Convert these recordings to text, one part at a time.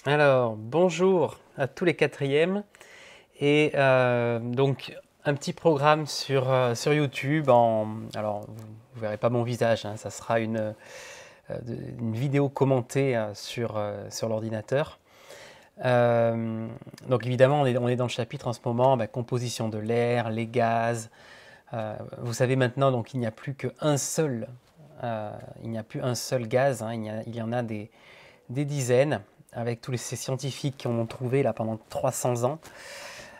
Alors, bonjour à tous les quatrièmes. Et donc, un petit programme sur YouTube. Alors, vous ne verrez pas mon visage, hein, ça sera une vidéo commentée sur l'ordinateur. Euh, donc, évidemment, on est dans le chapitre en ce moment, composition de l'air, les gaz. Vous savez maintenant, donc, il n'y a plus un seul gaz, hein, il y en a des dizaines, avec tous ces scientifiques qui en ont trouvé là pendant 300 ans,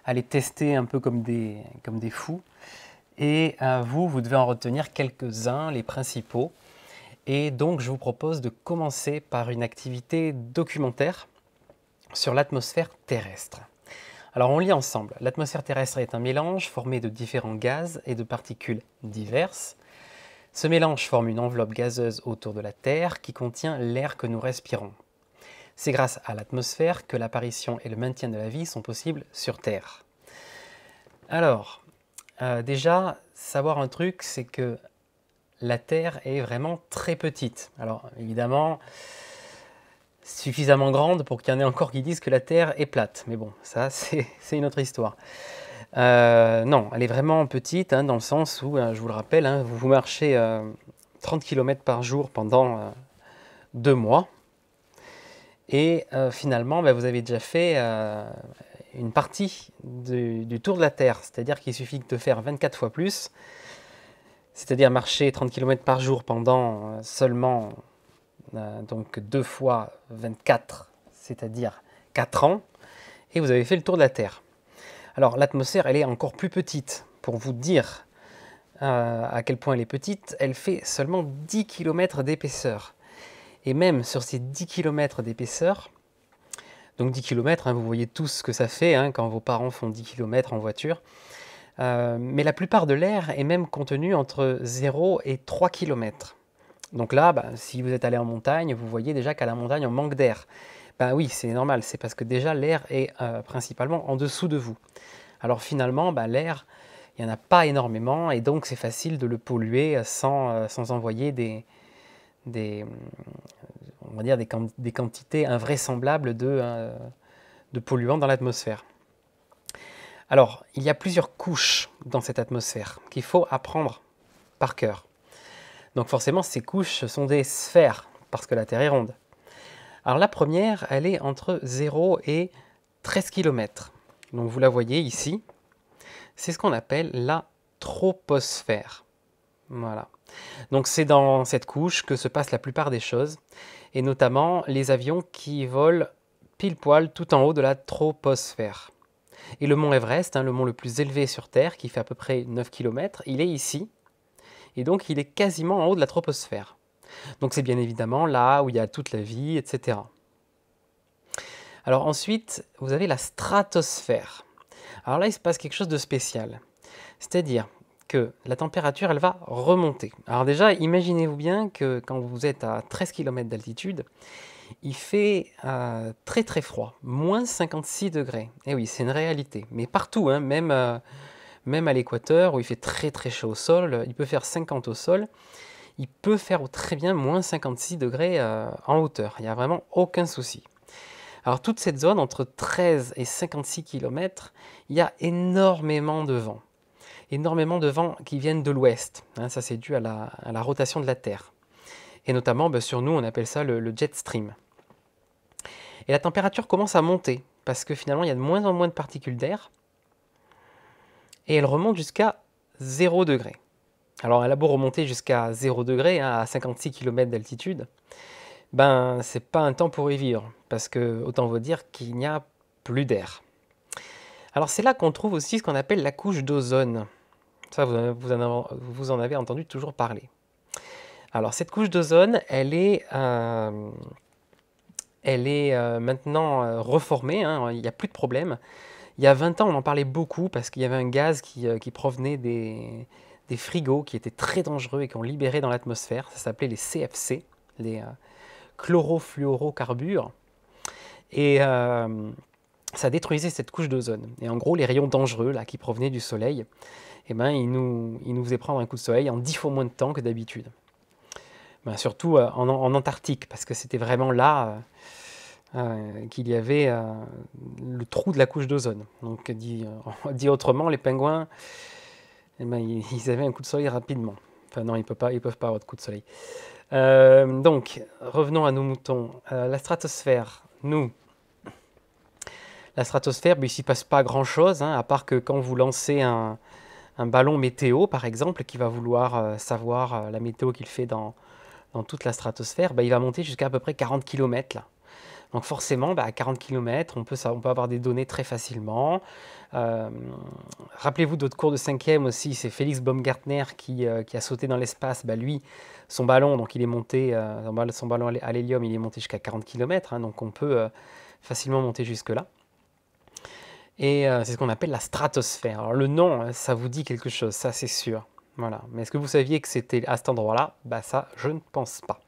à les tester un peu comme des fous. Et vous devez en retenir quelques-uns, les principaux. Et donc, je vous propose de commencer par une activité documentaire sur l'atmosphère terrestre. Alors, on lit ensemble. L'atmosphère terrestre est un mélange formé de différents gaz et de particules diverses. Ce mélange forme une enveloppe gazeuse autour de la Terre qui contient l'air que nous respirons. C'est grâce à l'atmosphère que l'apparition et le maintien de la vie sont possibles sur Terre. Alors, déjà, savoir un truc, c'est que la Terre est vraiment très petite. Alors, évidemment, suffisamment grande pour qu'il y en ait encore qui disent que la Terre est plate. Mais bon, ça, c'est une autre histoire. Non, elle est vraiment petite, hein, dans le sens où, je vous le rappelle, hein, vous marchez 30 km par jour pendant 2 mois. Et finalement, vous avez déjà fait une partie du tour de la Terre. C'est-à-dire qu'il suffit de faire 24 fois plus, c'est-à-dire marcher 30 km par jour pendant seulement donc 2 fois 24, c'est-à-dire 4 ans, et vous avez fait le tour de la Terre. Alors l'atmosphère, elle est encore plus petite. Pour vous dire à quel point elle est petite, elle fait seulement 10 km d'épaisseur. Et même sur ces 10 km d'épaisseur, donc 10 km, hein, vous voyez tous ce que ça fait hein, quand vos parents font 10 km en voiture. Mais la plupart de l'air est même contenu entre 0 et 3 km. Donc là, si vous êtes allé en montagne, vous voyez déjà qu'à la montagne, on manque d'air. Oui, c'est normal, c'est parce que déjà l'air est principalement en dessous de vous. Alors finalement, l'air, il n'y en a pas énormément et donc c'est facile de le polluer sans envoyer on va dire des quantités invraisemblables de polluants dans l'atmosphère. Alors, il y a plusieurs couches dans cette atmosphère qu'il faut apprendre par cœur. Donc forcément, ces couches sont des sphères, parce que la Terre est ronde. Alors la première, elle est entre 0 et 13 km. Donc vous la voyez ici. C'est ce qu'on appelle la troposphère. Voilà. Donc c'est dans cette couche que se passe la plupart des choses, et notamment les avions qui volent pile poil tout en haut de la troposphère. Et le mont Everest, hein, le mont le plus élevé sur Terre, qui fait à peu près 9 km, il est ici, et donc il est quasiment en haut de la troposphère. Donc c'est bien évidemment là où il y a toute la vie, etc. Alors ensuite, vous avez la stratosphère. Alors là, il se passe quelque chose de spécial. C'est-à-dire que la température, elle va remonter. Alors déjà, imaginez-vous bien que quand vous êtes à 13 km d'altitude, il fait très très froid, moins 56 degrés. Et oui, c'est une réalité. Mais partout, hein, même à l'équateur, où il fait très très chaud au sol, il peut faire 50 au sol, il peut faire très bien moins 56 degrés en hauteur. Il n'y a vraiment aucun souci. Alors toute cette zone, entre 13 et 56 km, il y a énormément de vent. Énormément de vents qui viennent de l'ouest. Hein, ça, c'est dû à la rotation de la Terre. Et notamment, sur nous, on appelle ça le jet stream. Et la température commence à monter, parce que finalement, il y a de moins en moins de particules d'air, et elle remonte jusqu'à 0 degré. Alors, elle a beau remonter jusqu'à 0 degré, hein, à 56 km d'altitude, c'est pas un temps pour y vivre, parce que, autant vous dire qu'il n'y a plus d'air. Alors, c'est là qu'on trouve aussi ce qu'on appelle la couche d'ozone. Ça, vous en avez entendu toujours parler. Alors, cette couche d'ozone, elle est maintenant reformée, hein, il n'y a plus de problème. Il y a 20 ans, on en parlait beaucoup parce qu'il y avait un gaz qui provenait des frigos qui étaient très dangereux et qui ont libéré dans l'atmosphère. Ça s'appelait les CFC, les chlorofluorocarbures. Et ça détruisait cette couche d'ozone. Et en gros, les rayons dangereux là, qui provenaient du soleil, ils nous faisaient prendre un coup de soleil en 10 fois moins de temps que d'habitude. Surtout en Antarctique, parce que c'était vraiment là qu'il y avait le trou de la couche d'ozone. Donc, dit autrement, les pingouins, eh ben, ils avaient un coup de soleil rapidement. Enfin non, ils peuvent pas avoir de coup de soleil. Donc, revenons à nos moutons. La stratosphère, la stratosphère, ben, il ne s'y passe pas grand-chose, hein, à part que quand vous lancez un ballon météo, par exemple, qui va vouloir savoir la météo qu'il fait dans toute la stratosphère, ben, il va monter jusqu'à à peu près 40 km là. Donc forcément, bah, à 40 km, on peut avoir des données très facilement. Euh, Rappelez-vous d'autres cours de 5e aussi, c'est Félix Baumgartner qui a sauté dans l'espace. Bah, lui, son ballon, donc il est monté, son ballon à l'hélium, il est monté jusqu'à 40 km, hein, donc on peut facilement monter jusque-là. Et c'est ce qu'on appelle la stratosphère. Alors le nom, hein, ça vous dit quelque chose, ça c'est sûr. Voilà. Mais est-ce que vous saviez que c'était à cet endroit-là? Bah ça, je ne pense pas.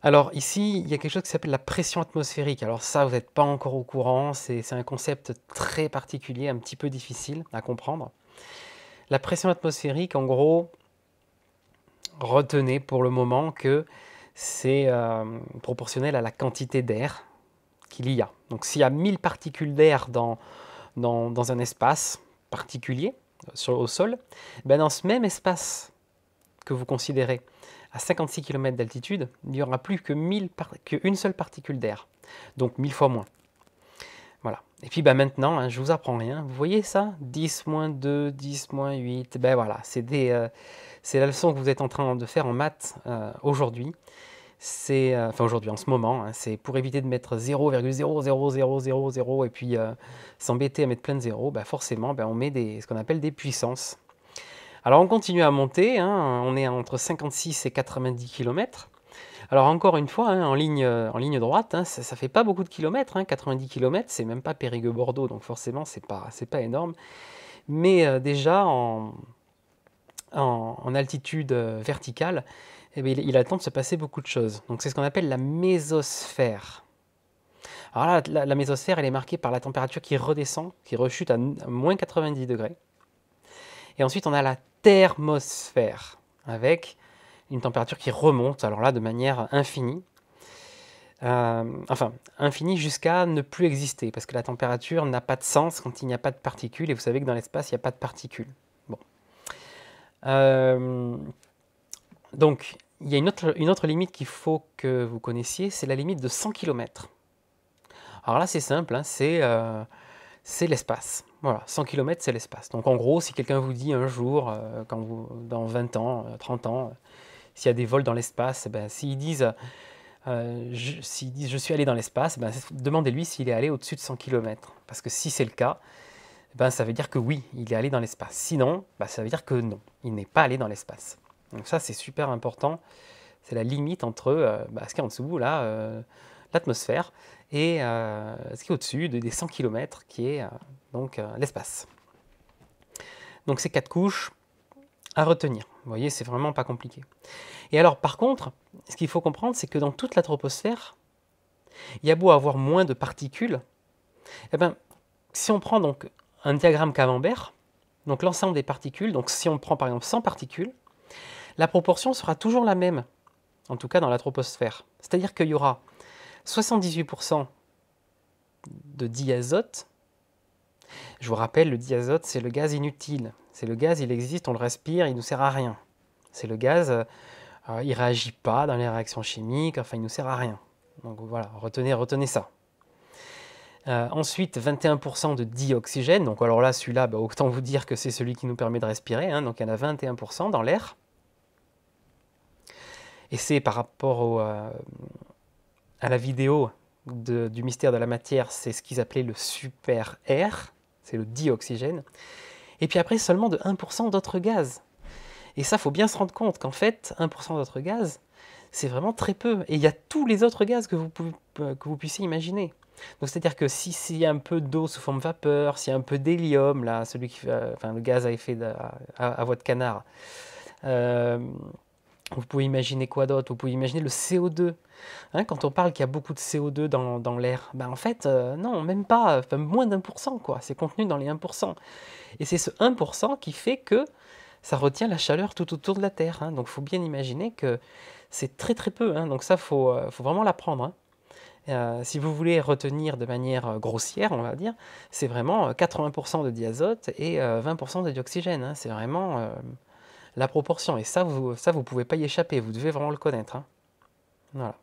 Alors ici, il y a quelque chose qui s'appelle la pression atmosphérique. Alors ça, vous n'êtes pas encore au courant, c'est un concept très particulier, un petit peu difficile à comprendre. La pression atmosphérique, en gros, retenez pour le moment que c'est proportionnel à la quantité d'air qu'il y a. Donc s'il y a 1000 particules d'air dans un espace particulier, au sol, ben dans ce même espace que vous considérez à 56 km d'altitude, il n'y aura plus qu'une seule particule d'air, donc 1000 fois moins. Voilà. Et puis ben maintenant, hein, je ne vous apprends rien, vous voyez ça? 10 moins 2, 10 moins 8, ben voilà, c'est la leçon que vous êtes en train de faire en maths aujourd'hui. Enfin aujourd'hui, en ce moment, hein, c'est pour éviter de mettre 0,00000 et puis s'embêter à mettre plein de zéros, ben forcément, ben on met ce qu'on appelle des puissances. Alors on continue à monter, hein, on est entre 56 et 90 km. Alors encore une fois, hein, en ligne droite, hein, ça ne fait pas beaucoup de kilomètres, hein, 90 km, c'est même pas Périgueux-Bordeaux, donc forcément c'est pas énorme. Mais déjà en altitude verticale, eh bien, il a le temps de se passer beaucoup de choses. Donc c'est ce qu'on appelle la mésosphère. Alors là, la mésosphère, elle est marquée par la température qui redescend, qui rechute à moins 90 degrés. Et ensuite, on a la thermosphère, avec une température qui remonte, alors là, de manière infinie. Enfin, infinie jusqu'à ne plus exister, parce que la température n'a pas de sens quand il n'y a pas de particules, et vous savez que dans l'espace, il n'y a pas de particules. Bon. Donc, il y a une autre limite qu'il faut que vous connaissiez, c'est la limite de 100 km. Alors là, c'est simple, hein, c'est l'espace. Voilà, 100 km, c'est l'espace. Donc en gros, si quelqu'un vous dit un jour, dans 20 ans, 30 ans, s'il y a des vols dans l'espace, ben, s'ils disent je suis allé dans l'espace, ben, demandez-lui s'il est allé au-dessus de 100 km. Parce que si c'est le cas, ben, ça veut dire que oui, il est allé dans l'espace. Sinon, ben, ça veut dire que non, il n'est pas allé dans l'espace. Donc ça, c'est super important. C'est la limite entre ce qui est en dessous, là, l'atmosphère, et ce qui est au-dessus des 100 km, qui est l'espace. Donc ces 4 couches à retenir. Vous voyez, c'est vraiment pas compliqué. Et alors, par contre, ce qu'il faut comprendre, c'est que dans toute la troposphère, il y a beau avoir moins de particules, eh ben, si on prend donc un diagramme camembert, donc l'ensemble des particules, donc si on prend par exemple 100 particules, la proportion sera toujours la même, en tout cas dans la troposphère. C'est-à-dire qu'il y aura 78% de diazote. Je vous rappelle, le diazote, c'est le gaz inutile. C'est le gaz, il existe, on le respire, il ne nous sert à rien. C'est le gaz, il ne réagit pas dans les réactions chimiques, enfin, il ne nous sert à rien. Donc voilà, retenez ça. Ensuite, 21% de dioxygène. Donc alors là, celui-là, autant vous dire que c'est celui qui nous permet de respirer. Hein, donc il y en a 21% dans l'air. Et c'est par rapport à la vidéo du mystère de la matière, c'est ce qu'ils appelaient le super air, c'est le dioxygène. Et puis après, seulement de 1% d'autres gaz. Et ça, il faut bien se rendre compte qu'en fait, 1% d'autres gaz, c'est vraiment très peu. Et il y a tous les autres gaz que vous puissiez imaginer. Donc c'est-à-dire que s'il y a un peu d'eau sous forme vapeur, s'il y a un peu d'hélium, là, le gaz à effet à voie de canard, vous pouvez imaginer quoi d'autre? Vous pouvez imaginer le CO2. Hein, quand on parle qu'il y a beaucoup de CO2 dans l'air, en fait, non, même pas, enfin, moins d'1%, quoi. C'est contenu dans les 1%. Et c'est ce 1% qui fait que ça retient la chaleur tout autour de la Terre. Hein. Donc il faut bien imaginer que c'est très très peu. Hein. Donc ça, il faut vraiment l'apprendre. Hein. Si vous voulez retenir de manière grossière, on va dire, c'est vraiment 80% de diazote et 20% de dioxygène, hein. C'est vraiment la proportion. Et ça, vous ne pouvez pas y échapper, vous devez vraiment le connaître, hein. Voilà.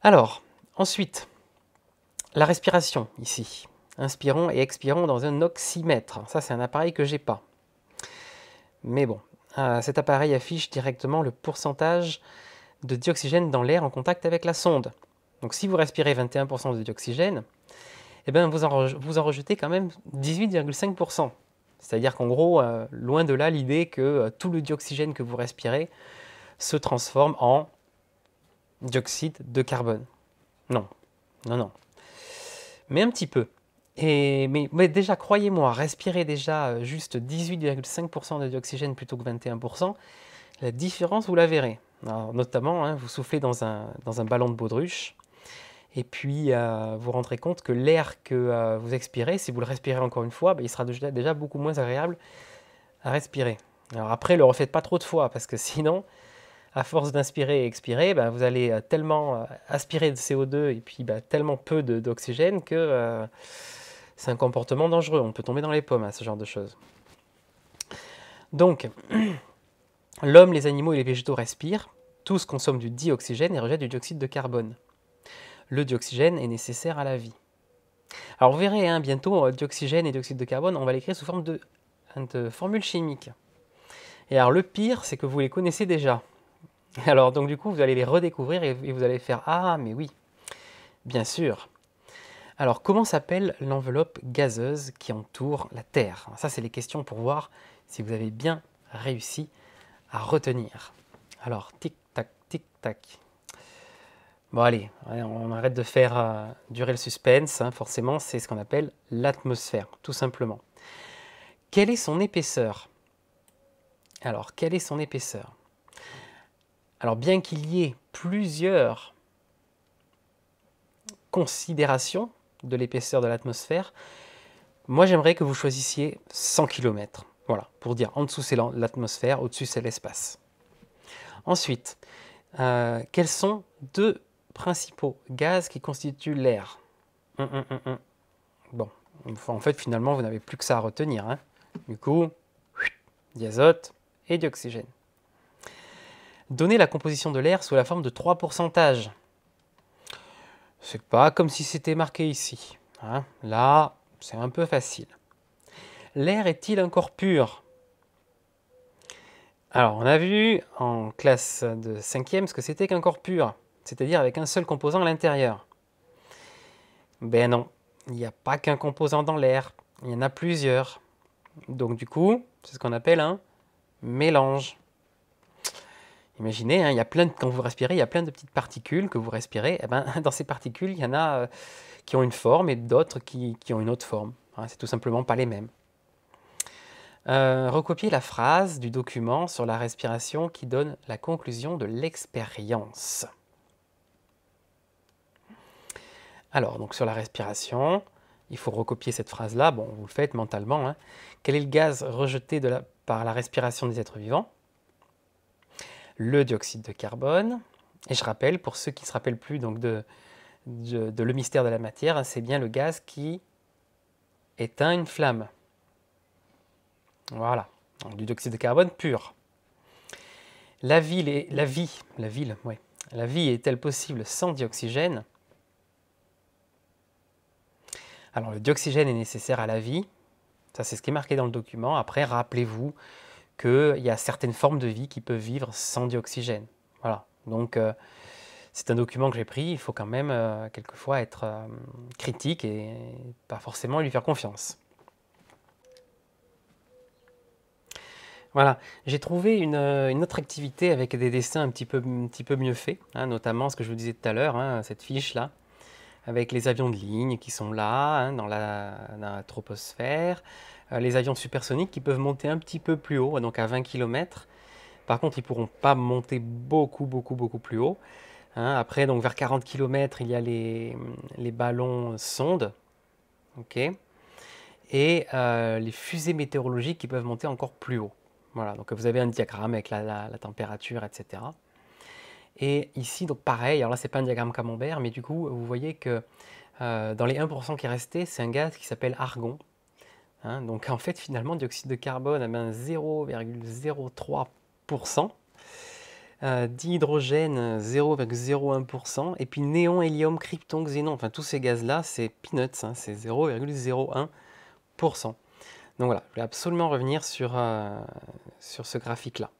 Alors, ensuite, la respiration, ici. Inspirons et expirons dans un oxymètre. Ça, c'est un appareil que j'ai pas. Mais bon, cet appareil affiche directement le pourcentage de dioxygène dans l'air en contact avec la sonde. Donc si vous respirez 21% de dioxygène, eh ben vous en rejetez quand même 18,5%. C'est-à-dire qu'en gros, loin de là l'idée que tout le dioxygène que vous respirez se transforme en dioxyde de carbone. Non, non, non. Mais un petit peu. Mais déjà, croyez-moi, respirer déjà juste 18,5% de dioxygène plutôt que 21%, la différence, vous la verrez. Alors, notamment, hein, vous soufflez dans un ballon de baudruche, et puis vous vous rendrez compte que l'air que vous expirez, si vous le respirez encore une fois, il sera déjà beaucoup moins agréable à respirer. Alors après, ne le refaites pas trop de fois, parce que sinon, à force d'inspirer et expirer, vous allez tellement aspirer de CO2 et puis tellement peu d'oxygène que c'est un comportement dangereux. On peut tomber dans les pommes à ce genre de choses. Donc, l'homme, les animaux et les végétaux respirent, tous consomment du dioxygène et rejettent du dioxyde de carbone. Le dioxygène est nécessaire à la vie. Alors vous verrez, hein, bientôt, dioxygène et dioxyde de carbone, on va l'écrire sous forme de formule chimique. Et alors le pire, c'est que vous les connaissez déjà. Alors donc du coup, vous allez les redécouvrir et vous allez faire « Ah, mais oui, bien sûr ». Alors comment s'appelle l'enveloppe gazeuse qui entoure la Terre? Ça, c'est les questions pour voir si vous avez bien réussi à retenir. Alors, tic-tac, tic-tac. Bon allez, on arrête de faire durer le suspense, hein, forcément, c'est ce qu'on appelle l'atmosphère, tout simplement. Quelle est son épaisseur? Alors, quelle est son épaisseur? Alors, bien qu'il y ait plusieurs considérations de l'épaisseur de l'atmosphère, moi j'aimerais que vous choisissiez 100 km. Voilà, pour dire en dessous c'est l'atmosphère, au-dessus c'est l'espace. Ensuite, quels sont deux principaux gaz qui constituent l'air? Bon, en fait finalement vous n'avez plus que ça à retenir, hein. Du coup, diazote et dioxygène. Donnez la composition de l'air sous la forme de 3 pourcentages. C'est pas comme si c'était marqué ici, hein. Là, c'est un peu facile. L'air est-il un corps pur? Alors, on a vu en classe de 5e ce que c'était qu'un corps pur, c'est-à-dire avec un seul composant à l'intérieur. Ben non, il n'y a pas qu'un composant dans l'air, il y en a plusieurs. Donc du coup, c'est ce qu'on appelle un mélange. Imaginez, hein, quand vous respirez, il y a plein de petites particules que vous respirez. Et ben, dans ces particules, il y en a qui ont une forme et d'autres qui ont une autre forme. Hein, c'est tout simplement pas les mêmes. Recopiez la phrase du document sur la respiration qui donne la conclusion de l'expérience. Alors, donc sur la respiration, il faut recopier cette phrase-là. Bon, vous le faites mentalement, hein. Quel est le gaz rejeté par la respiration des êtres vivants? Le dioxyde de carbone. Et je rappelle, pour ceux qui ne se rappellent plus donc de Le mystère de la matière, c'est bien le gaz qui éteint une flamme. Voilà, donc, du dioxyde de carbone pur. La vie est-elle possible sans dioxygène? Alors le dioxygène est nécessaire à la vie, ça c'est ce qui est marqué dans le document. Après, rappelez-vous qu'il y a certaines formes de vie qui peuvent vivre sans dioxygène. Voilà, donc c'est un document que j'ai pris, il faut quand même quelquefois être critique et pas forcément lui faire confiance. Voilà, j'ai trouvé une autre activité avec des dessins un petit peu mieux faits, hein, notamment ce que je vous disais tout à l'heure, hein, cette fiche-là, avec les avions de ligne qui sont là, hein, dans la troposphère, les avions supersoniques qui peuvent monter un petit peu plus haut, donc à 20 km. Par contre, ils ne pourront pas monter beaucoup plus haut. Hein. Après, donc vers 40 km, il y a les ballons sondes, okay, et les fusées météorologiques qui peuvent monter encore plus haut. Voilà, donc vous avez un diagramme avec la température, etc. Et ici, donc pareil, alors là, c'est pas un diagramme camembert, mais du coup, vous voyez que dans les 1% qui restaient, c'est un gaz qui s'appelle argon. Hein. Donc en fait, finalement, dioxyde de carbone, 0,03%. D'hydrogène, 0,01%. Et puis néon, hélium, krypton, xénon, enfin tous ces gaz-là, c'est peanuts, hein, c'est 0,01%. Donc voilà, je vais absolument revenir sur ce graphique-là.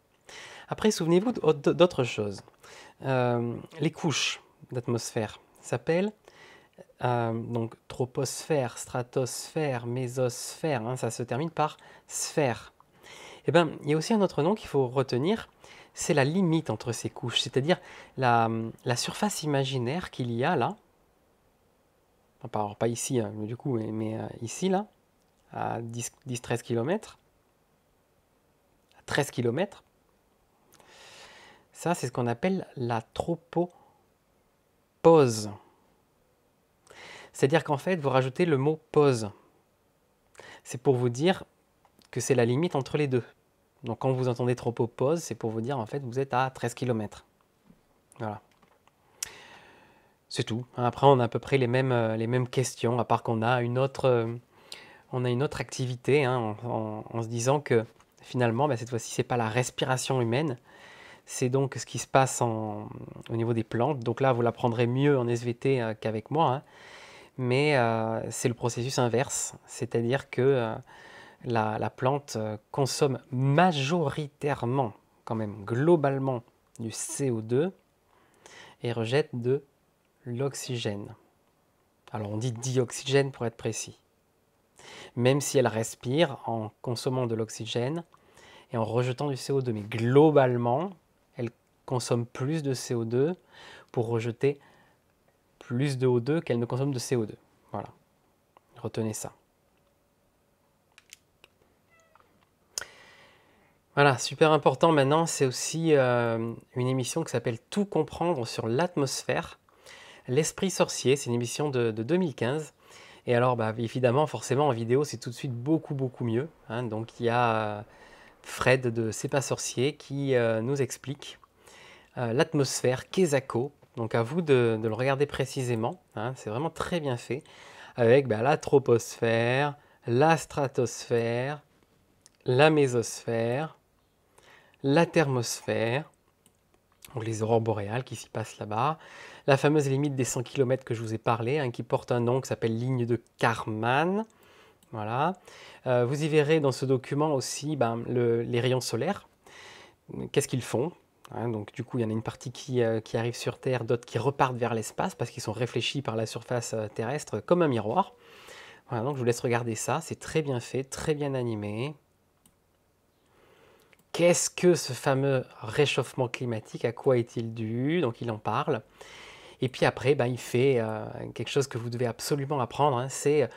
Après, souvenez-vous d'autres choses. Les couches d'atmosphère s'appellent donc troposphère, stratosphère, mésosphère, hein, ça se termine par sphère. Eh bien, il y a aussi un autre nom qu'il faut retenir, c'est la limite entre ces couches, c'est-à-dire la surface imaginaire qu'il y a là, alors pas ici, hein, du coup, mais ici, là, à 10-13 km, à 13 km, ça c'est ce qu'on appelle la tropopause. C'est-à-dire qu'en fait, vous rajoutez le mot pause. C'est pour vous dire que c'est la limite entre les deux. Donc quand vous entendez tropopause, c'est pour vous dire en fait vous êtes à 13 km. Voilà. C'est tout. Après on a à peu près les mêmes questions, à part qu'on a une autre activité, hein, en se disant que finalement cette fois-ci c'est pas la respiration humaine, c'est donc ce qui se passe au niveau des plantes. Donc là vous l'apprendrez mieux en SVT qu'avec moi, hein. Mais c'est le processus inverse, c'est-à-dire que la plante consomme majoritairement, quand même globalement, du CO2 et rejette de l'oxygène. Alors on dit dioxygène pour être précis. Même si elle respire en consommant de l'oxygène et en rejetant du CO2. Mais globalement, elle consomme plus de CO2 pour rejeter plus de O2 qu'elle ne consomme de CO2. Voilà, retenez ça. Voilà, super important maintenant, c'est aussi une émission qui s'appelle Tout comprendre sur l'atmosphère. L'esprit sorcier, c'est une émission de 2015. Et alors, évidemment, forcément, en vidéo, c'est tout de suite beaucoup, beaucoup mieux, hein. Donc, il y a Fred de C'est pas sorcier qui nous explique l'atmosphère, Quesaco. Donc, à vous de le regarder précisément, hein. C'est vraiment très bien fait, avec la troposphère, la stratosphère, la mésosphère, la thermosphère, donc les aurores boréales qui s'y passent là-bas, la fameuse limite des 100 km que je vous ai parlé, hein, qui porte un nom qui s'appelle ligne de Kármán. Voilà. Vous y verrez dans ce document aussi les rayons solaires. Qu'est-ce qu'ils font, hein? Donc du coup, il y en a une partie qui arrive sur Terre, d'autres qui repartent vers l'espace parce qu'ils sont réfléchis par la surface terrestre comme un miroir. Voilà, donc je vous laisse regarder ça, c'est très bien fait, très bien animé. Qu'est-ce que ce fameux réchauffement climatique? À quoi est-il dû? Donc il en parle. Et puis après, il fait quelque chose que vous devez absolument apprendre, hein, c'est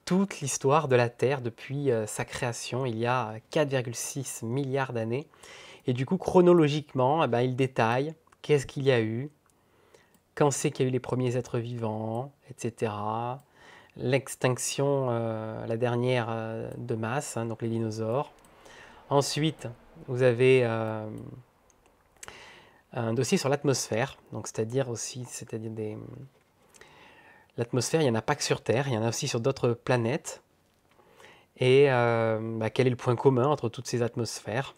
toute l'histoire de la Terre depuis sa création il y a 4,6 milliards d'années. Et du coup, chronologiquement, il détaille qu'est-ce qu'il y a eu, quand c'est qu'il y a eu les premiers êtres vivants, etc. L'extinction, la dernière de masse, hein, donc les dinosaures. Ensuite, vous avez un dossier sur l'atmosphère, donc c'est-à-dire l'atmosphère, il n'y en a pas que sur Terre, il y en a aussi sur d'autres planètes. Et quel est le point commun entre toutes ces atmosphères?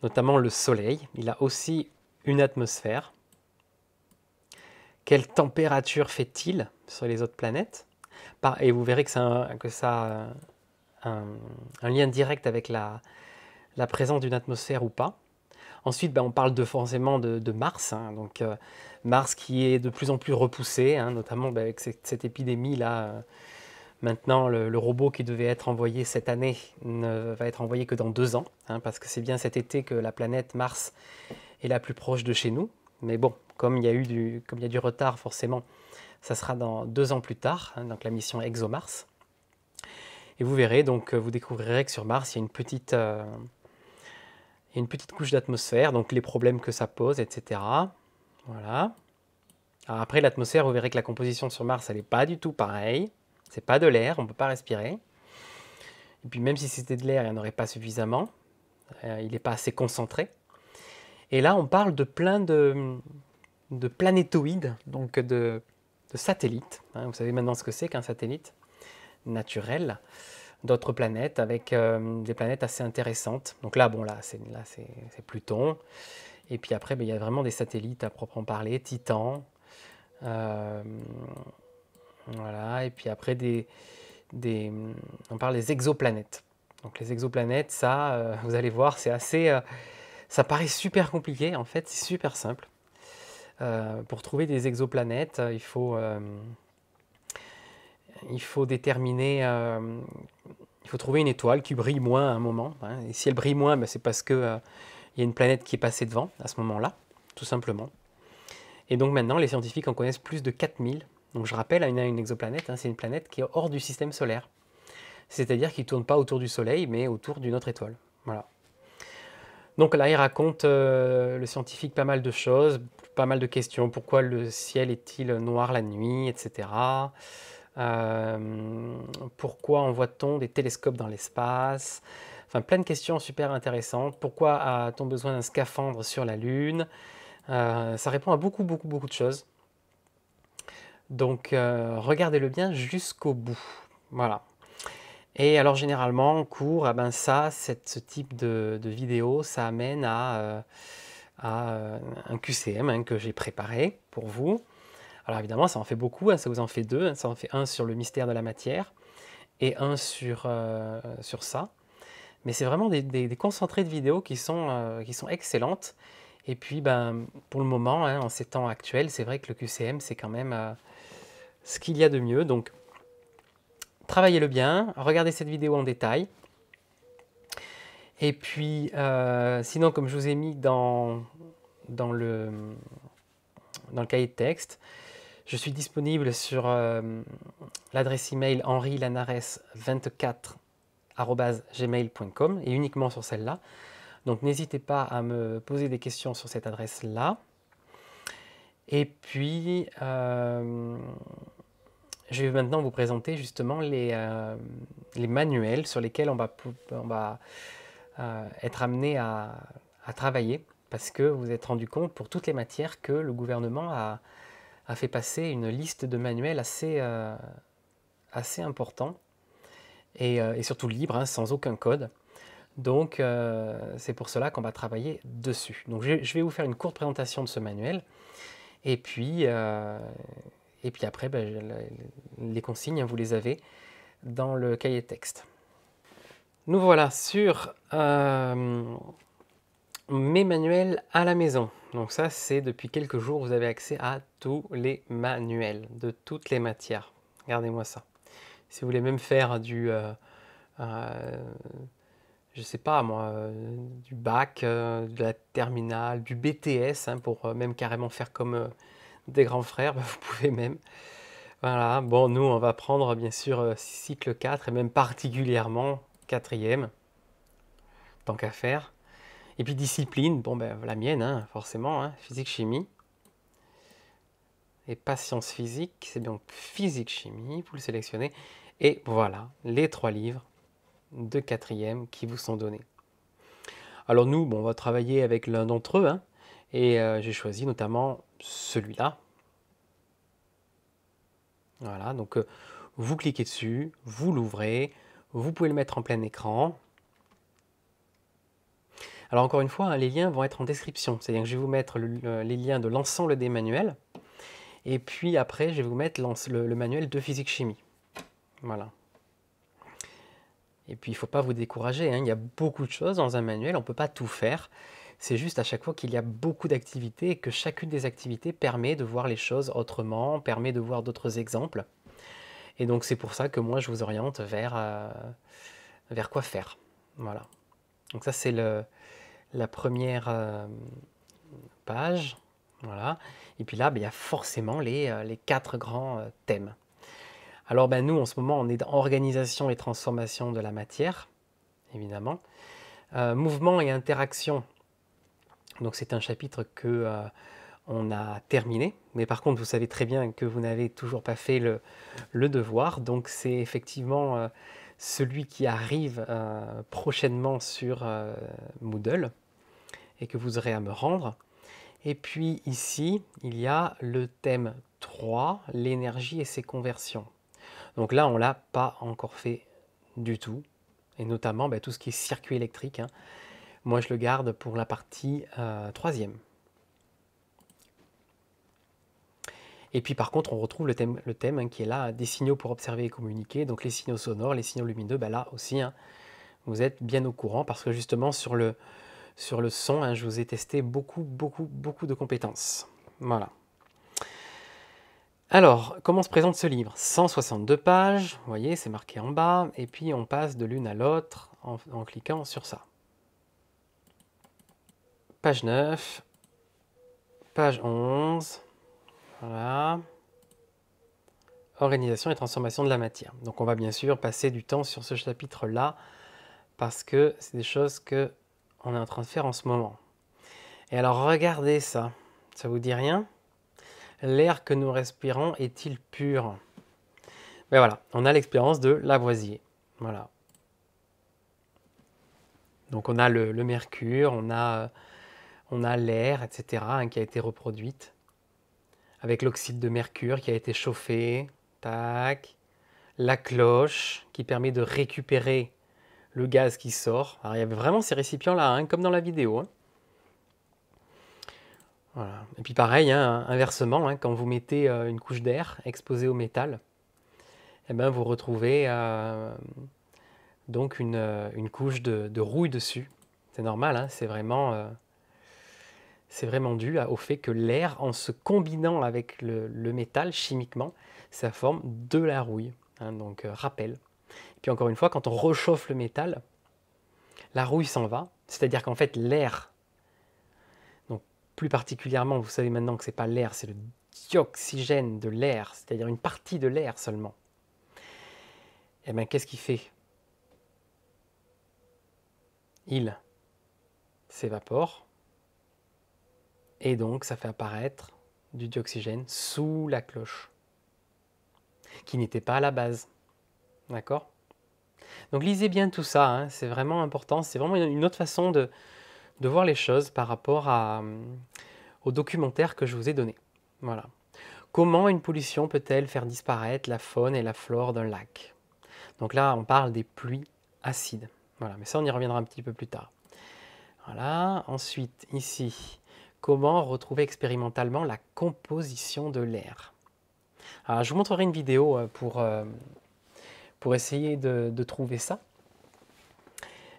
Notamment le Soleil, il a aussi une atmosphère. Quelle température fait-il sur les autres planètes? Et vous verrez que ça a un lien direct avec la présence d'une atmosphère ou pas. Ensuite, on parle forcément de Mars, hein. Donc Mars qui est de plus en plus repoussé, hein, notamment avec cette épidémie-là. Maintenant, le robot qui devait être envoyé cette année ne va être envoyé que dans 2 ans, hein, parce que c'est bien cet été que la planète Mars est la plus proche de chez nous. Mais bon, comme il y a du retard, forcément, ça sera dans 2 ans plus tard, hein, donc la mission ExoMars. Et vous verrez, donc vous découvrirez que sur Mars, il y a une petite couche d'atmosphère, donc les problèmes que ça pose, etc. Voilà. Alors après, l'atmosphère, vous verrez que la composition sur Mars, elle n'est pas du tout pareille. C'est pas de l'air, on ne peut pas respirer. Et puis même si c'était de l'air, il n'y en aurait pas suffisamment. Il n'est pas assez concentré. Et là, on parle de plein de planétoïdes, donc de satellites. Hein. Vous savez maintenant ce que c'est qu'un satellite naturel d'autres planètes avec des planètes assez intéressantes. Donc là, bon, là, c'est Pluton. Et puis après, ben, il y a vraiment des satellites à proprement parler, Titan. euh, voilà. Et puis après, on parle des exoplanètes. Donc les exoplanètes, ça, vous allez voir, c'est assez... ça paraît super compliqué, en fait, c'est super simple. Pour trouver des exoplanètes, il faut déterminer, il faut trouver une étoile qui brille moins à un moment. Hein. Et si elle brille moins, ben, c'est parce qu'il y a une planète qui est passée devant à ce moment-là, tout simplement. Et donc maintenant, les scientifiques en connaissent plus de 4000. Donc je rappelle, une exoplanète, hein, c'est une planète qui est hors du système solaire. C'est-à-dire qu'il ne tourne pas autour du Soleil, mais autour d'une autre étoile. Voilà. Donc là, il raconte, le scientifique, pas mal de choses, pas mal de questions. Pourquoi le ciel est-il noir la nuit, etc. Pourquoi envoie-t-on des télescopes dans l'espace? Enfin, plein de questions super intéressantes. Pourquoi a-t-on besoin d'un scaphandre sur la Lune? Ça répond à beaucoup, beaucoup, beaucoup de choses. Donc, regardez-le bien jusqu'au bout. Voilà. Et alors, généralement, en cours, eh ben ce type de vidéo, ça amène à un QCM, hein, que j'ai préparé pour vous. Alors évidemment, ça en fait beaucoup, hein, ça vous en fait deux. Hein, ça en fait un sur le mystère de la matière et un sur ça. Mais c'est vraiment des concentrés de vidéos qui sont excellentes. Et puis, ben, pour le moment, hein, en ces temps actuels, c'est vrai que le QCM, c'est quand même ce qu'il y a de mieux. Donc, travaillez-le bien, regardez cette vidéo en détail. Et puis, sinon, comme je vous ai mis dans le cahier de texte, je suis disponible sur l'adresse email henrilanares24@gmail.com et uniquement sur celle-là. Donc n'hésitez pas à me poser des questions sur cette adresse-là. Et puis, je vais maintenant vous présenter justement les manuels sur lesquels on va être amené à travailler, parce que vous vous êtes rendu compte pour toutes les matières que le gouvernement a fait passer une liste de manuels assez important et surtout libre, hein, sans aucun code. Donc c'est pour cela qu'on va travailler dessus. Donc je vais vous faire une courte présentation de ce manuel et puis après, ben, les consignes, vous les avez dans le cahier de texte. Nous voilà sur mes manuels à la maison. Donc ça, c'est depuis quelques jours, vous avez accès à tous les manuels de toutes les matières. Regardez-moi ça. Si vous voulez même faire je sais pas moi, du bac, de la terminale, du BTS, hein, pour même carrément faire comme des grands frères, bah, vous pouvez même. Voilà, bon, nous, on va prendre bien sûr cycle 4 et même particulièrement quatrième, tant qu'à faire. Et puis discipline, bon ben la mienne, hein, forcément, hein, physique-chimie. Et pas sciences physiques, c'est bien physique-chimie, vous le sélectionnez. Et voilà, les 3 livres de quatrième qui vous sont donnés. Alors nous, bon, on va travailler avec l'un d'entre eux, hein, et j'ai choisi notamment celui-là. Voilà, donc vous cliquez dessus, vous l'ouvrez, vous pouvez le mettre en plein écran. Alors encore une fois, hein, les liens vont être en description, c'est-à-dire que je vais vous mettre les liens de l'ensemble des manuels, et puis après je vais vous mettre le manuel de physique-chimie. Voilà. Et puis il ne faut pas vous décourager, hein, il y a beaucoup de choses dans un manuel, on ne peut pas tout faire. C'est juste à chaque fois qu'il y a beaucoup d'activités et que chacune des activités permet de voir les choses autrement, permet de voir d'autres exemples. Et donc c'est pour ça que moi je vous oriente vers quoi faire. Voilà. Donc ça c'est la première page. Voilà. Et puis là, ben, il y a forcément les 4 grands thèmes. Alors ben, nous en ce moment on est dans organisation et transformation de la matière, évidemment. Mouvement et interaction. Donc c'est un chapitre que on a terminé, mais par contre vous savez très bien que vous n'avez toujours pas fait le devoir, donc c'est effectivement celui qui arrive prochainement sur Moodle, et que vous aurez à me rendre. Et puis ici, il y a le thème 3, l'énergie et ses conversions. Donc là, on ne l'a pas encore fait du tout, et notamment tout ce qui est circuit électrique, hein. Moi, je le garde pour la partie 3e. Et puis par contre, on retrouve le thème hein, qui est là, des signaux pour observer et communiquer. Donc les signaux sonores, les signaux lumineux, là aussi, hein, vous êtes bien au courant parce que justement sur le son, hein, je vous ai testé beaucoup de compétences. Voilà. Alors, comment se présente ce livre? 162 pages, vous voyez, c'est marqué en bas, et puis on passe de l'une à l'autre en cliquant sur ça. Page 9, page 11, voilà. Organisation et transformation de la matière. Donc on va bien sûr passer du temps sur ce chapitre-là, parce que c'est des choses que on est en train de faire en ce moment. Et alors regardez ça, ça vous dit rien? L'air que nous respirons est-il pur? Ben voilà, on a l'expérience de Lavoisier. Voilà. Donc on a le mercure, on a l'air, etc., hein, qui a été reproduite, avec l'oxyde de mercure qui a été chauffé, tac, la cloche qui permet de récupérer le gaz qui sort. Alors il y avait vraiment ces récipients-là, hein, comme dans la vidéo. Hein. Voilà. Et puis pareil, hein, inversement, hein, quand vous mettez une couche d'air exposée au métal, eh ben, vous retrouvez donc une couche de rouille dessus. C'est normal, hein, c'est vraiment dû au fait que l'air, en se combinant avec le métal chimiquement, ça forme de la rouille. Hein, donc rappel. Et puis encore une fois, quand on réchauffe le métal, la rouille s'en va. C'est-à-dire qu'en fait, l'air, donc plus particulièrement, vous savez maintenant que ce n'est pas l'air, c'est le dioxygène de l'air, c'est-à-dire une partie de l'air seulement. Eh bien, qu'est-ce qu'il fait? Il s'évapore, et donc ça fait apparaître du dioxygène sous la cloche, qui n'était pas à la base. D'accord? Donc lisez bien tout ça, hein, c'est vraiment important, c'est vraiment une autre façon de voir les choses par rapport au documentaire que je vous ai donné. Voilà. Comment une pollution peut-elle faire disparaître la faune et la flore d'un lac? Donc là, on parle des pluies acides. Voilà, mais ça, on y reviendra un petit peu plus tard. Voilà. Ensuite, ici, comment retrouver expérimentalement la composition de l'air? Alors, je vous montrerai une vidéo pour essayer de trouver ça.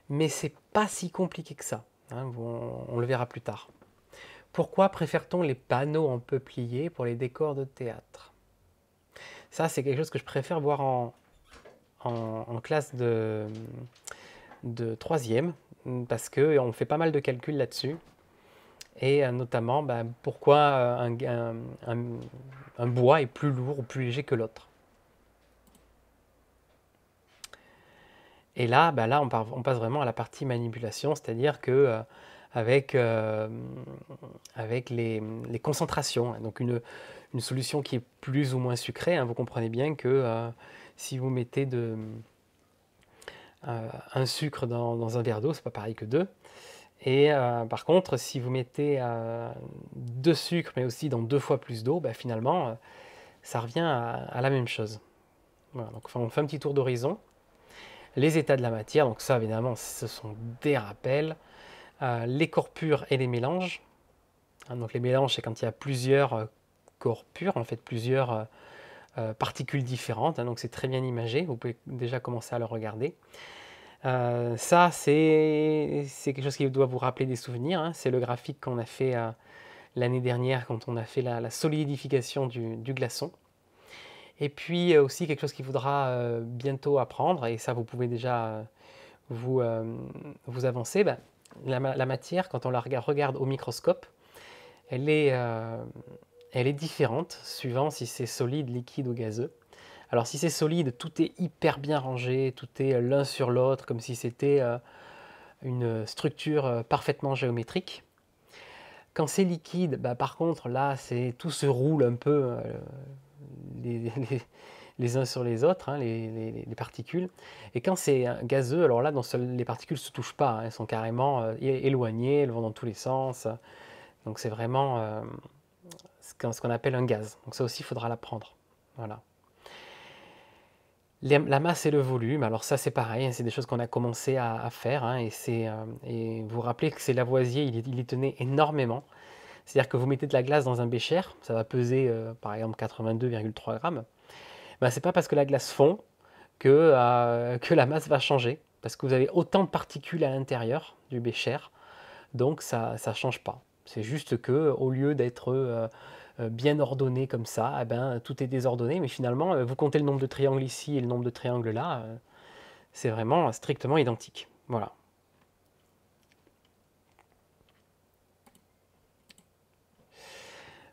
Mais c'est pas si compliqué que ça. Hein, on le verra plus tard. Pourquoi préfère-t-on les panneaux en peuplier pour les décors de théâtre? Ça, c'est quelque chose que je préfère voir en classe de 3e, parce qu'on fait pas mal de calculs là-dessus. Et notamment, pourquoi un bois est plus lourd ou plus léger que l'autre. Et là, là on passe vraiment à la partie manipulation, c'est-à-dire que avec les concentrations, donc une solution qui est plus ou moins sucrée, hein, vous comprenez bien que si vous mettez un sucre dans un verre d'eau, c'est pas pareil que deux. Et par contre, si vous mettez 2 sucres, mais aussi dans 2 fois plus d'eau, finalement, ça revient à la même chose. Voilà, donc on fait un petit tour d'horizon. Les états de la matière, donc ça évidemment ce sont des rappels, les corps purs et les mélanges. Hein, donc les mélanges, c'est quand il y a plusieurs corps purs, en fait plusieurs particules différentes, hein, donc c'est très bien imagé, vous pouvez déjà commencer à le regarder. Ça c'est quelque chose qui doit vous rappeler des souvenirs, hein, c'est le graphique qu'on a fait l'année dernière quand on a fait la solidification du glaçon. Et puis aussi quelque chose qu'il faudra bientôt apprendre, et ça vous pouvez déjà vous avancer, la matière, quand on la regarde au microscope, elle est différente suivant si c'est solide, liquide ou gazeux. Alors si c'est solide, tout est hyper bien rangé, tout est l'un sur l'autre, comme si c'était une structure parfaitement géométrique. Quand c'est liquide, par contre, là, tout se roule un peu. les uns sur les autres, hein, les particules. Et quand c'est gazeux, alors là, les particules ne se touchent pas, hein, elles sont carrément éloignées, elles vont dans tous les sens. Donc c'est vraiment ce qu'on appelle un gaz. Donc ça aussi, il faudra l'apprendre. Voilà. La masse et le volume, alors ça c'est pareil, hein, c'est des choses qu'on a commencé à faire, hein, et vous vous rappelez que c'est Lavoisier, il y tenait énormément. C'est-à-dire que vous mettez de la glace dans un bécher, ça va peser par exemple 82,3 grammes. Ben, c'est pas parce que la glace fond que la masse va changer, parce que vous avez autant de particules à l'intérieur du bécher, donc ça ne change pas. C'est juste que au lieu d'être bien ordonné comme ça, eh ben, tout est désordonné, mais finalement, vous comptez le nombre de triangles ici et le nombre de triangles là, c'est vraiment strictement identique. Voilà.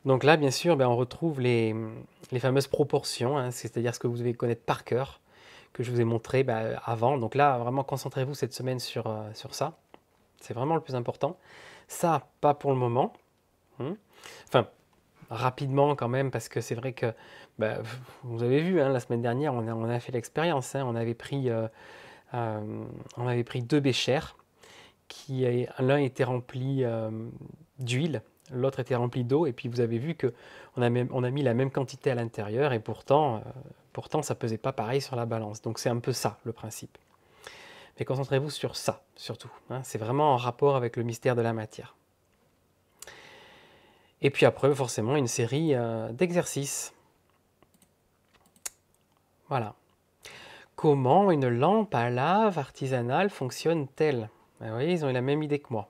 Donc là, bien sûr, ben, on retrouve les fameuses proportions, hein, c'est-à-dire ce que vous devez connaître par cœur, que je vous ai montré ben, avant. Donc là, vraiment, concentrez-vous cette semaine sur ça. C'est vraiment le plus important. Ça, pas pour le moment. Hein. Enfin, rapidement quand même, parce que c'est vrai que, ben, vous avez vu, hein, la semaine dernière, on a fait l'expérience. Hein, on avait pris 2 béchers, l'un était rempli d'huile, l'autre était rempli d'eau, et puis vous avez vu que on a mis la même quantité à l'intérieur, et pourtant ça pesait pas pareil sur la balance. Donc c'est un peu ça le principe. Mais concentrez-vous sur ça, surtout. Hein, c'est vraiment en rapport avec le mystère de la matière. Et puis après, forcément, une série d'exercices. Voilà. Comment une lampe à lave artisanale fonctionne-t-elle? Vous voyez, ils ont eu la même idée que moi.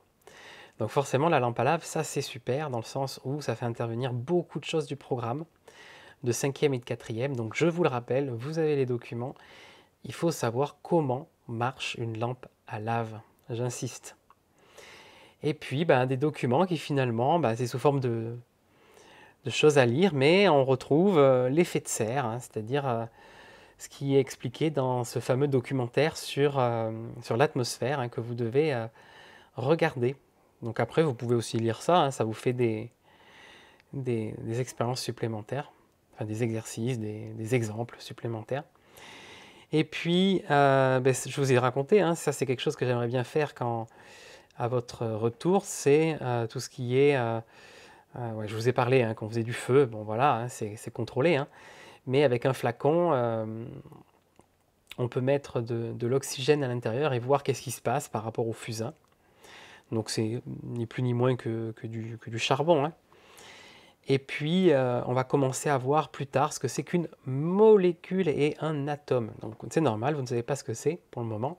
Donc forcément, la lampe à lave, ça c'est super, dans le sens où ça fait intervenir beaucoup de choses du programme, de 5e et de 4e. Donc je vous le rappelle, vous avez les documents, il faut savoir comment marche une lampe à lave, j'insiste. Et puis ben, des documents qui finalement, ben, c'est sous forme de choses à lire, mais on retrouve l'effet de serre, hein, c'est-à-dire ce qui est expliqué dans ce fameux documentaire sur l'atmosphère, hein, que vous devez regarder. Donc après, vous pouvez aussi lire ça, hein, ça vous fait des expériences supplémentaires, enfin des exercices, des exemples supplémentaires. Et puis, ben, je vous ai raconté, hein, ça c'est quelque chose que j'aimerais bien faire à votre retour, c'est tout ce qui est... ouais, je vous ai parlé, hein, quand on faisait du feu, bon voilà, hein, c'est contrôlé, hein, mais avec un flacon, on peut mettre de l'oxygène à l'intérieur et voir qu'est-ce qui se passe par rapport au fusain. Donc c'est ni plus ni moins que du charbon. Hein. Et puis on va commencer à voir plus tard ce que c'est qu'une molécule et un atome. Donc c'est normal, vous ne savez pas ce que c'est pour le moment.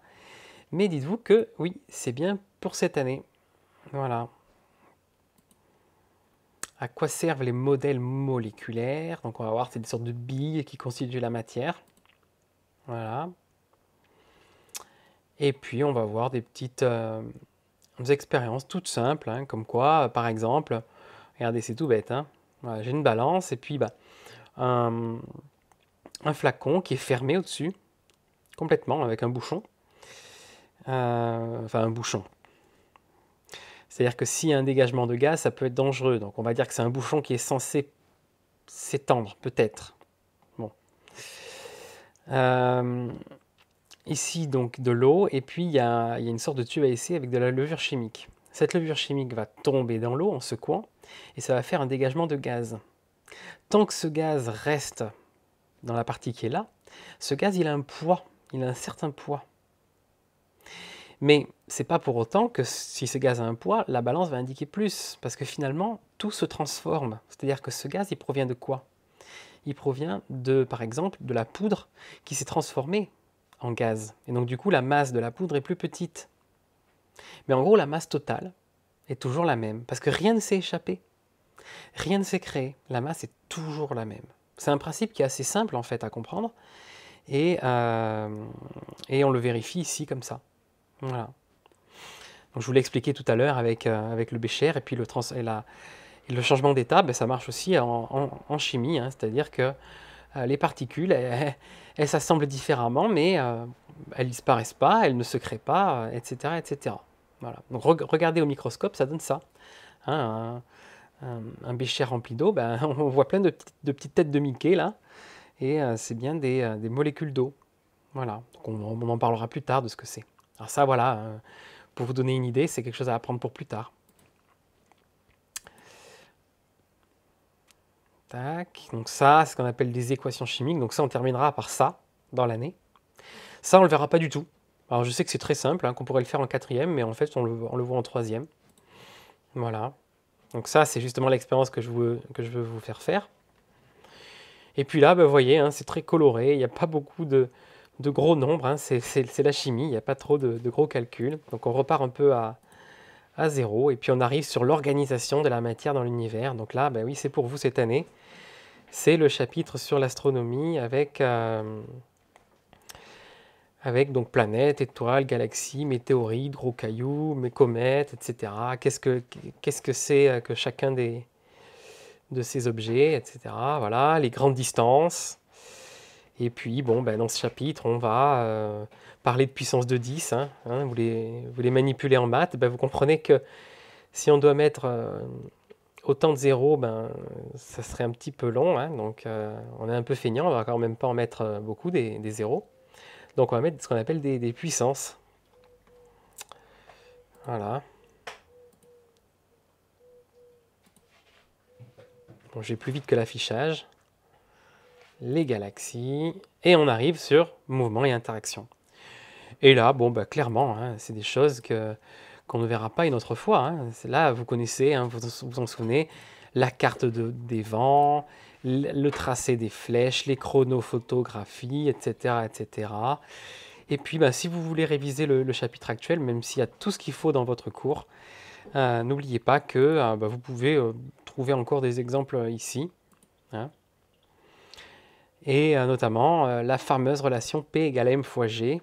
Mais dites-vous que oui, c'est bien pour cette année. Voilà. À quoi servent les modèles moléculaires? Donc on va voir, c'est des sortes de billes qui constituent la matière. Voilà. Et puis on va voir des petites expériences toutes simples, hein, comme quoi, par exemple, regardez, c'est tout bête, hein. Voilà, j'ai une balance et puis bah, un flacon qui est fermé au-dessus, complètement, avec un bouchon. Enfin, un bouchon. C'est-à-dire que s'il y a un dégagement de gaz, ça peut être dangereux. Donc on va dire que c'est un bouchon qui est censé s'étendre, peut-être. Bon. Ici, donc, de l'eau, et puis il y a une sorte de tube à essai avec de la levure chimique. Cette levure chimique va tomber dans l'eau en secouant, et ça va faire un dégagement de gaz. Tant que ce gaz reste dans la partie qui est là, ce gaz, il a un poids, il a un certain poids. Mais c'est pas pour autant que si ce gaz a un poids, la balance va indiquer plus, parce que finalement, tout se transforme. C'est-à-dire que ce gaz, il provient de quoi? Il provient de, par exemple, de la poudre qui s'est transformée en gaz. Et donc du coup, la masse de la poudre est plus petite. Mais en gros, la masse totale est toujours la même, parce que rien ne s'est échappé. Rien ne s'est créé. La masse est toujours la même. C'est un principe qui est assez simple en fait à comprendre, et on le vérifie ici comme ça. Voilà. Donc, je vous l'ai expliqué tout à l'heure avec le bécher, et puis le changement d'état, ben, ça marche aussi en chimie, hein, c'est-à-dire que les particules, elles s'assemblent différemment, mais elles ne disparaissent pas, elles ne se créent pas, etc. etc. Voilà. Donc regardez au microscope, ça donne ça. Hein, un bécher rempli d'eau, ben, on voit plein de petites têtes de Mickey là, et c'est bien des molécules d'eau. Voilà, donc on en parlera plus tard de ce que c'est. Alors ça, voilà, pour vous donner une idée, c'est quelque chose à apprendre pour plus tard. Tac, donc ça, c'est ce qu'on appelle des équations chimiques. Donc ça, on terminera par ça dans l'année. Ça, on ne le verra pas du tout. Alors je sais que c'est très simple, hein, qu'on pourrait le faire en quatrième, mais en fait, on le voit en troisième. Voilà. Donc ça, c'est justement l'expérience que je veux vous faire faire. Et puis là, vous voyez, hein, c'est très coloré, il n'y a pas beaucoup de gros nombres, hein, c'est la chimie, il n'y a pas trop de gros calculs. Donc on repart un peu à zéro, et puis on arrive sur l'organisation de la matière dans l'univers. Donc là, oui, c'est pour vous cette année. C'est le chapitre sur l'astronomie avec donc planètes, étoiles, galaxies, météorites, gros cailloux, comètes, etc. Qu'est-ce que c'est que chacun de ces objets, etc. Voilà, les grandes distances. Et puis, bon, dans ce chapitre, on va parler de puissance de 10. Vous les manipulez en maths. Vous comprenez que si on doit mettre autant de zéros, ça serait un petit peu long. Donc, on est un peu feignant. On va quand même pas en mettre beaucoup, des zéros. Donc, on va mettre ce qu'on appelle des puissances. Voilà. Bon, je vais plus vite que l'affichage. Les galaxies. Et on arrive sur mouvement et interaction. Et là, bon, clairement, c'est des choses qu'on ne verra pas une autre fois. Là, vous connaissez, vous en souvenez, la carte des vents, le tracé des flèches, les chronophotographies, etc., etc. Et puis, si vous voulez réviser le chapitre actuel, même s'il y a tout ce qu'il faut dans votre cours, n'oubliez pas que vous pouvez trouver encore des exemples ici. Et notamment la fameuse relation P égale M fois G,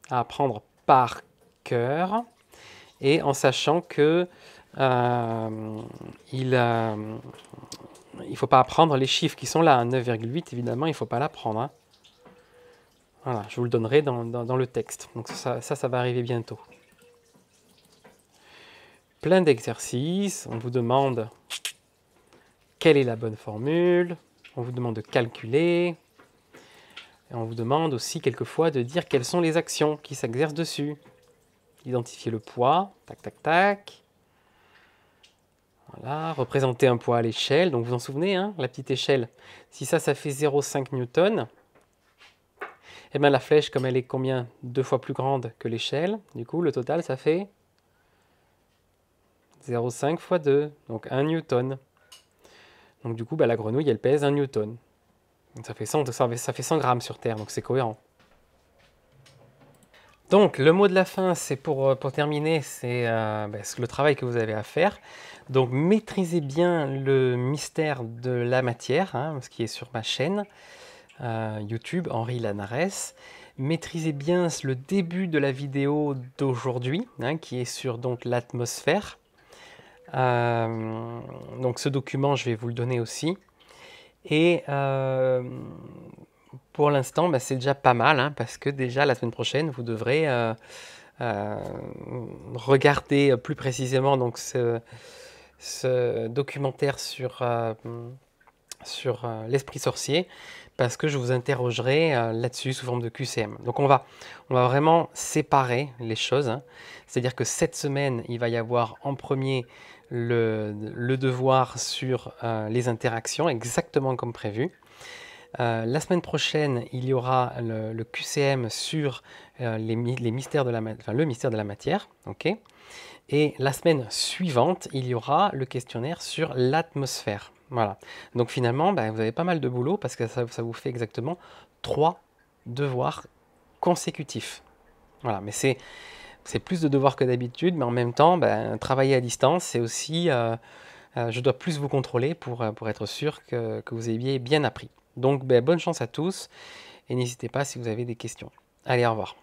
à apprendre par cœur, et en sachant que il ne faut pas apprendre les chiffres qui sont là, 9,8 évidemment, il ne faut pas l'apprendre. Voilà, je vous le donnerai dans le texte. Donc ça va arriver bientôt. Plein d'exercices, on vous demande quelle est la bonne formule, on vous demande de calculer, et on vous demande aussi quelquefois de dire quelles sont les actions qui s'exercent dessus. Identifier le poids, tac, tac, tac. Voilà, représenter un poids à l'échelle. Donc vous vous en souvenez, la petite échelle. Si ça fait 0,5 newton, et bien la flèche, comme elle est combien? 2 fois plus grande que l'échelle. Du coup, le total, ça fait 0,5 fois 2, donc 1 newton. Donc du coup, la grenouille, elle pèse 1 newton. Donc ça fait 100 grammes sur Terre, donc c'est cohérent. Donc, le mot de la fin, c'est pour terminer, c'est le travail que vous avez à faire. Donc, maîtrisez bien le mystère de la matière, ce qui est sur ma chaîne YouTube, Henri Lanares. Maîtrisez bien le début de la vidéo d'aujourd'hui, qui est sur l'atmosphère. Donc, ce document, je vais vous le donner aussi. Et pour l'instant, c'est déjà pas mal, parce que déjà la semaine prochaine, vous devrez regarder plus précisément donc, ce documentaire sur l'esprit sorcier, parce que je vous interrogerai là-dessus sous forme de QCM. Donc on va vraiment séparer les choses. C'est-à-dire que cette semaine, il va y avoir en premier le devoir sur les interactions, exactement comme prévu. La semaine prochaine, il y aura le QCM sur les mystères de le mystère de la matière. Okay. Et la semaine suivante, il y aura le questionnaire sur l'atmosphère. Voilà. Donc finalement, vous avez pas mal de boulot parce que ça vous fait exactement 3 devoirs consécutifs. Voilà. Mais c'est plus de devoirs que d'habitude, mais en même temps, travailler à distance, c'est aussi... je dois plus vous contrôler pour être sûr que vous ayez bien appris. Donc, bonne chance à tous et n'hésitez pas si vous avez des questions. Allez, au revoir.